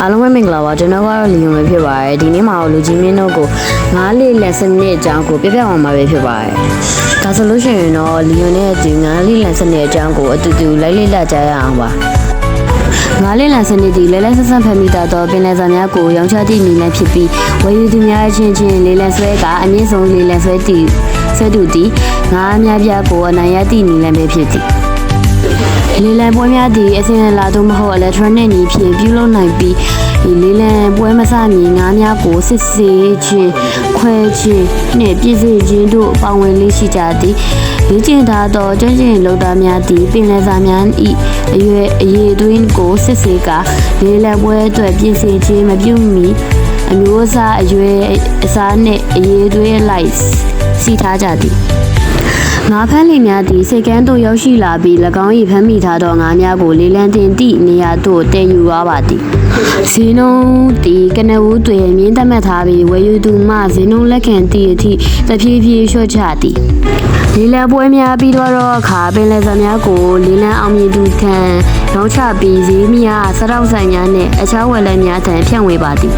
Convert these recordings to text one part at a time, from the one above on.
အားလုံးပဲမင်္ဂလာပါကျွန်တော်ကတော့လီယွန်ပဲဖြစ်ပါတယ်ဒီနေ့မှာလူကြီးမင်းတို့ကို9လေးလက်စနစ်အကြောင်းကိုပြပြအောင်မှာပဲဖြစ်ပါတယ်ဒါဆိုလို့ရှိရင်တော့လီယွန်နဲ့ဒီ9လေးလက်စနစ်အကြောင်းကိုအတူတူလိုက်လိုက်လာကြရအောင်ပါ9လေးလန်စနစ်ဒီလဲလဲဆက်ဆက်ဖက်မိတာတော့ပင်လယ်စာများကိုရောင်းချသည့်နည်းလမ်းဖြစ်ပြီးဝယ်ယူသူများချင်းလေးလံဆွဲကအမြင့်ဆုံးလေးလံဆွဲသူသည်ငါးများပြကိုအနိုင်ရသည့်နည်းလမ်းပဲဖြစ်သည်လေးလံပွဲများသည်အစင်းလာသို့မဟုတ် electronic နည်းဖြင့်ပြုလုပ်နိုင်ပြီးလေးလံပွဲမစမီငါးများကိုစစ်ဆေးခြင်းခွဲခြင်းနှင့်ပြည့်စုံခြင်းတို့ပါဝင်လေးရှိကြသည်လေ့ကျင့်ထားသောကျွမ်းကျင်လုပ်သားများသည်ပင်လယ်စာများ၏အရေးသွင်းကိုစစ်ဆေးကာလေးလံပွဲအတွက်ပြင်ဆင်ခြင်းမပြုမီအမျိုးအစားအရွယ်အစားနှင့်အရေးသွင်းလိုက်စီထားကြသည်ငါးဖမ်းလေများသည်စိတ်ကမ်းသို့ရောက်ရှိလာပြီး၎င်း၏ဖမ်းမိထားသောငါးများကိုလေးလံတင်သည့်နေရာသို့တင်ယူသွားပါသည်ဈေးနှုန်းသည်ကနဦးတွင်မြင်းသတ်မှတ်ထားပြီးဝယ်ယူသူမှဈေးနှုန်းလက်ခံသည့်အထိတဖြည်းဖြည်းလျှော့ချသည်လေးလံပွဲများပြီးတော့အခါပင်လယ်စာများကိုလေးလံအောင်မြင်သူခံရောင်းချပြီးဈေးများစတောက်ဆိုင်များနှင့်အခြားဝယ်လက်များထံဖြန့်ဝေပါသည်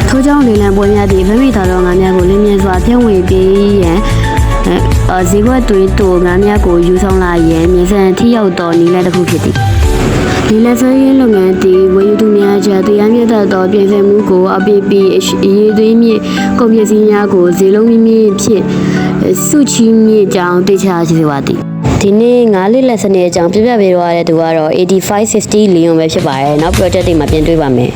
ထို့ကြောင့်လေးလံပွဲများသည်ဖမ်းမိထားသောငါးများကိုလင်းမြစွာဖြန့်ဝေပေးရန်ဈေးကွက်တွေတိုငါးများကိုယူဆောင်လာရန်မြေစံထိရောက်သောနည်းလမ်းတစ်ခုဖြစ်သည်ဒီလက်ဆွဲရင်းလုပ်ငန်းသည်ဝယ်ယူသူများကြားတရားမျှတသောပြည်စံမှုကိုအပိပိအရေးသွေးမြင့်ကုန်ပစ္စည်းများကိုဈေးလုံးမြင့်မြင့်ဖြင့်စုချီးမြင့်ကြောင်းသိချရှိစေပါသည်ဒီနေ့9လေးလက်စနစ်အကြောင်းပြပြပေးရတဲ့သူကတော့8560 Leon ပဲဖြစ်ပါတယ်နောက် project တွေမှာပြန်တွေ့ပါမယ်